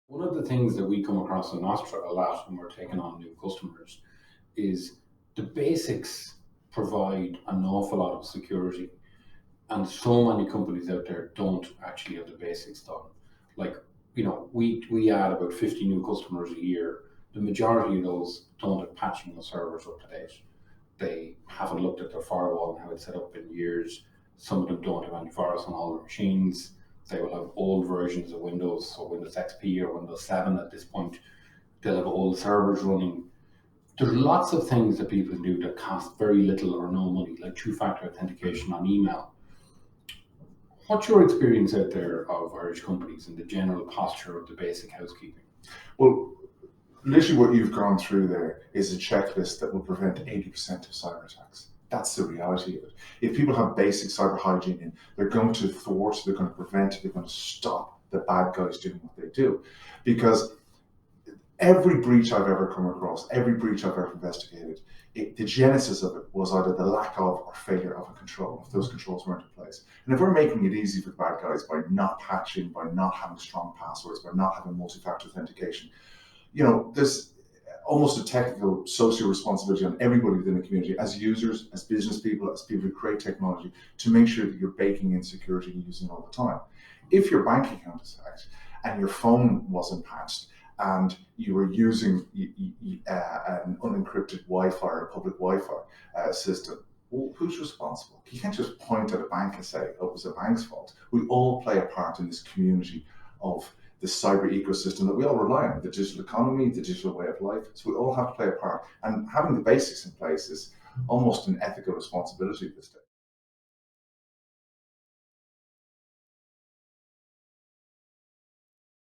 One of the things that we come across in Nostra a lot when we're taking on new customers is the basics provide an awful lot of security, and so many companies out there don't actually have the basics done. Like, we add about 50 new customers a year. The majority of those don't have patching the servers up to date. They haven't looked at their firewall and how it's set up in years. Some of them don't have antivirus on all their machines. They will have old versions of Windows, so Windows XP or Windows 7 at this point. They'll have old servers running. There's lots of things that people can do that cost very little or no money, like two-factor authentication on email. What's your experience out there of Irish companies and the general posture of the basic housekeeping? Well, literally what you've gone through there is a checklist that will prevent 80% of cyber attacks. That's the reality of it. If people have basic cyber hygiene in, they're going to thwart, they're going to prevent, they're going to stop the bad guys doing what they do. Because every breach I've ever come across, every breach I've ever investigated, the genesis of it was either the lack of or failure of a control, if those controls weren't in place. And if we're making it easy for the bad guys by not patching, by not having strong passwords, by not having multi-factor authentication, there's almost a technical social responsibility on everybody within the community, as users, as business people, as people who create technology, to make sure that you're baking in security and using it all the time. If your bank account is hacked and your phone wasn't patched and you were using an unencrypted Wi-Fi or public Wi-Fi system, well, who's responsible? You can't just point at a bank and say, oh, it was the bank's fault. We all play a part in this community of the cyber ecosystem that we all rely on, the digital economy, the digital way of life. So we all have to play a part. And having the basics in place is almost an ethical responsibility at this stage.